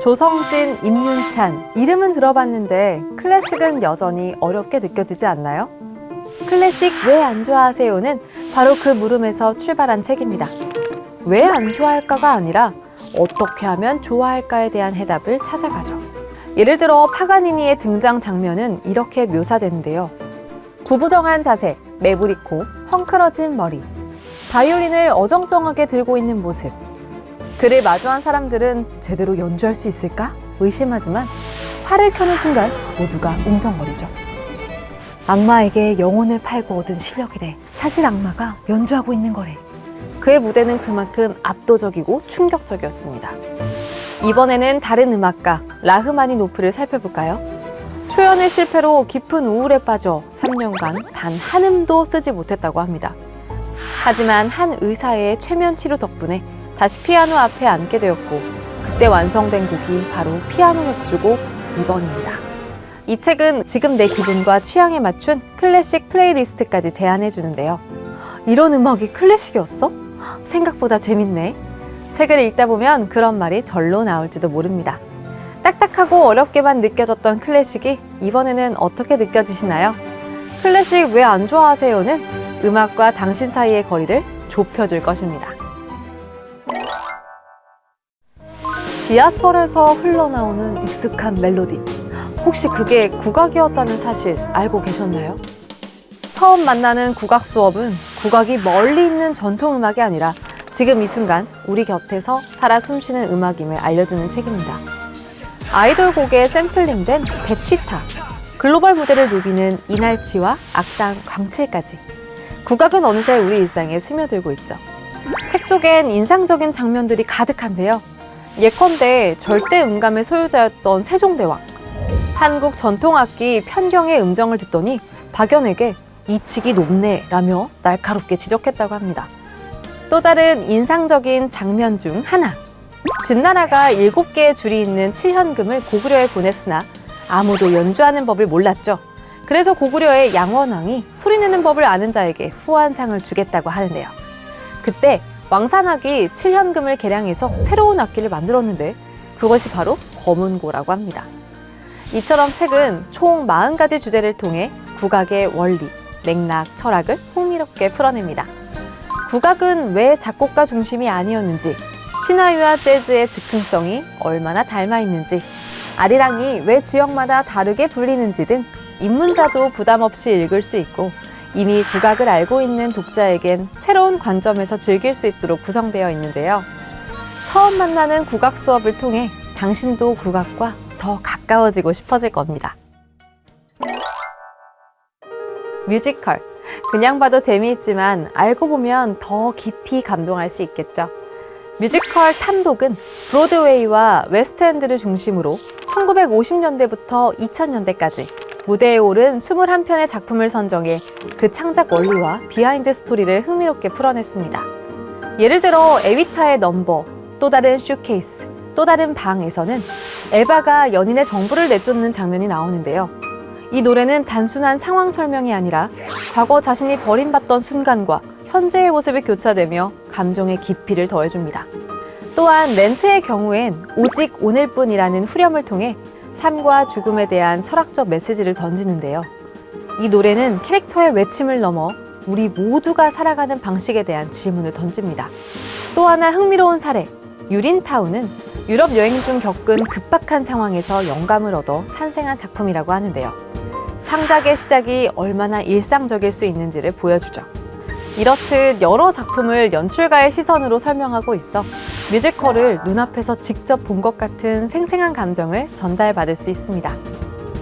조성진, 임윤찬, 이름은 들어봤는데 클래식은 여전히 어렵게 느껴지지 않나요? 클래식 왜 안 좋아하세요는 바로 그 물음에서 출발한 책입니다. 왜 안 좋아할까가 아니라 어떻게 하면 좋아할까에 대한 해답을 찾아가죠. 예를 들어 파가니니의 등장 장면은 이렇게 묘사되는데요. 구부정한 자세, 매부리 코, 헝클어진 머리, 바이올린을 어정쩡하게 들고 있는 모습. 그를 마주한 사람들은 제대로 연주할 수 있을까? 의심하지만 활을 켜는 순간 모두가 웅성거리죠. 악마에게 영혼을 팔고 얻은 실력이래. 사실 악마가 연주하고 있는 거래. 그의 무대는 그만큼 압도적이고 충격적이었습니다. 이번에는 다른 음악가 라흐마니노프를 살펴볼까요? 초연의 실패로 깊은 우울에 빠져 3년간 단 한 음도 쓰지 못했다고 합니다. 하지만 한 의사의 최면 치료 덕분에 다시 피아노 앞에 앉게 되었고 그때 완성된 곡이 바로 피아노 협주곡 2번입니다. 이 책은 지금 내 기분과 취향에 맞춘 클래식 플레이리스트까지 제안해 주는데요. 이런 음악이 클래식이었어? 생각보다 재밌네. 책을 읽다 보면 그런 말이 절로 나올지도 모릅니다. 딱딱하고 어렵게만 느껴졌던 클래식이 이번에는 어떻게 느껴지시나요? 클래식 왜 안 좋아하세요는 음악과 당신 사이의 거리를 좁혀줄 것입니다. 지하철에서 흘러나오는 익숙한 멜로디. 혹시 그게 국악이었다는 사실 알고 계셨나요? 처음 만나는 국악 수업은 국악이 멀리 있는 전통음악이 아니라 지금 이 순간 우리 곁에서 살아 숨쉬는 음악임을 알려주는 책입니다. 아이돌 곡에 샘플링된 배취타, 글로벌 무대를 누비는 이날치와 악당 광칠까지 국악은 어느새 우리 일상에 스며들고 있죠. 책 속엔 인상적인 장면들이 가득한데요. 예컨대 절대 음감의 소유자였던 세종대왕. 한국 전통악기 편경의 음정을 듣더니 박연에게 이 칙이 높네 라며 날카롭게 지적했다고 합니다. 또 다른 인상적인 장면 중 하나. 진나라가 7개의 줄이 있는 칠현금을 고구려에 보냈으나 아무도 연주하는 법을 몰랐죠. 그래서 고구려의 양원왕이 소리내는 법을 아는 자에게 후한상을 주겠다고 하는데요. 그때 왕산악이 칠현금을 개량해서 새로운 악기를 만들었는데 그것이 바로 검은고라고 합니다. 이처럼 책은 총 40가지 주제를 통해 국악의 원리, 맥락, 철학을 흥미롭게 풀어냅니다. 국악은 왜 작곡가 중심이 아니었는지, 신화유와 재즈의 즉흥성이 얼마나 닮아 있는지, 아리랑이 왜 지역마다 다르게 불리는지 등 입문자도 부담 없이 읽을 수 있고 이미 국악을 알고 있는 독자에겐 새로운 관점에서 즐길 수 있도록 구성되어 있는데요. 처음 만나는 국악 수업을 통해 당신도 국악과 더 가까워지고 싶어질 겁니다. 뮤지컬. 그냥 봐도 재미있지만 알고 보면 더 깊이 감동할 수 있겠죠. 뮤지컬 탐독은 브로드웨이와 웨스트엔드를 중심으로 1950년대부터 2000년대까지 무대에 오른 21편의 작품을 선정해 그 창작 원리와 비하인드 스토리를 흥미롭게 풀어냈습니다. 예를 들어 에비타의 넘버, 또 다른 쇼케이스, 또 다른 방에서는 에바가 연인의 정부를 내쫓는 장면이 나오는데요. 이 노래는 단순한 상황 설명이 아니라 과거 자신이 버림받던 순간과 현재의 모습이 교차되며 감정의 깊이를 더해줍니다. 또한 렌트의 경우엔 오직 오늘뿐이라는 후렴을 통해 삶과 죽음에 대한 철학적 메시지를 던지는데요. 이 노래는 캐릭터의 외침을 넘어 우리 모두가 살아가는 방식에 대한 질문을 던집니다. 또 하나 흥미로운 사례, 유린타운은 유럽 여행 중 겪은 급박한 상황에서 영감을 얻어 탄생한 작품이라고 하는데요. 창작의 시작이 얼마나 일상적일 수 있는지를 보여주죠. 이렇듯 여러 작품을 연출가의 시선으로 설명하고 있어 뮤지컬을 눈앞에서 직접 본 것 같은 생생한 감정을 전달받을 수 있습니다.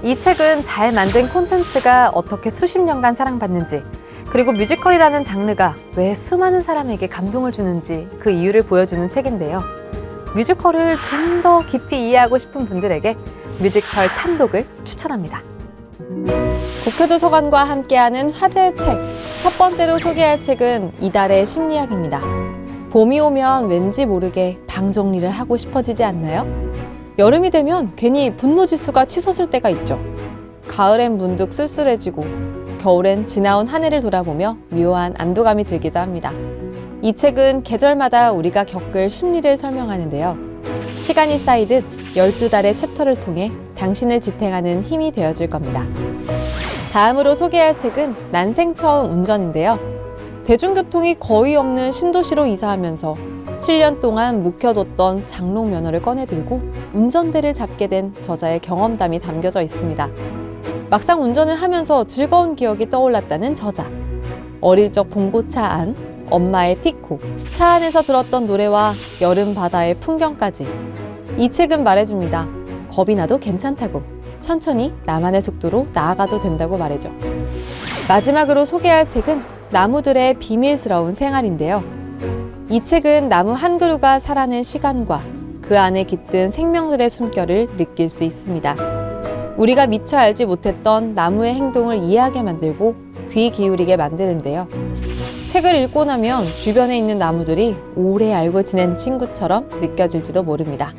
이 책은 잘 만든 콘텐츠가 어떻게 수십 년간 사랑받는지, 그리고 뮤지컬이라는 장르가 왜 수많은 사람에게 감동을 주는지 그 이유를 보여주는 책인데요. 뮤지컬을 좀 더 깊이 이해하고 싶은 분들에게 뮤지컬 탐독을 추천합니다. 국회도서관과 함께하는 화제의 책. 첫 번째로 소개할 책은 이달의 심리학입니다. 봄이 오면 왠지 모르게 방 정리를 하고 싶어지지 않나요? 여름이 되면 괜히 분노지수가 치솟을 때가 있죠. 가을엔 문득 쓸쓸해지고 겨울엔 지나온 한 해를 돌아보며 묘한 안도감이 들기도 합니다. 이 책은 계절마다 우리가 겪을 심리를 설명하는데요. 시간이 쌓이듯 12달의 챕터를 통해 당신을 지탱하는 힘이 되어줄 겁니다. 다음으로 소개할 책은 난생 처음 운전인데요. 대중교통이 거의 없는 신도시로 이사하면서 7년 동안 묵혀뒀던 장롱 면허를 꺼내들고 운전대를 잡게 된 저자의 경험담이 담겨져 있습니다. 막상 운전을 하면서 즐거운 기억이 떠올랐다는 저자. 어릴 적 봉고차 안, 엄마의 티코, 차 안에서 들었던 노래와 여름 바다의 풍경까지. 이 책은 말해줍니다. 겁이 나도 괜찮다고. 천천히 나만의 속도로 나아가도 된다고 말해줘. 마지막으로 소개할 책은 나무들의 비밀스러운 생활인데요. 이 책은 나무 한 그루가 살아낸 시간과 그 안에 깃든 생명들의 숨결을 느낄 수 있습니다. 우리가 미처 알지 못했던 나무의 행동을 이해하게 만들고 귀 기울이게 만드는데요. 책을 읽고 나면 주변에 있는 나무들이 오래 알고 지낸 친구처럼 느껴질지도 모릅니다.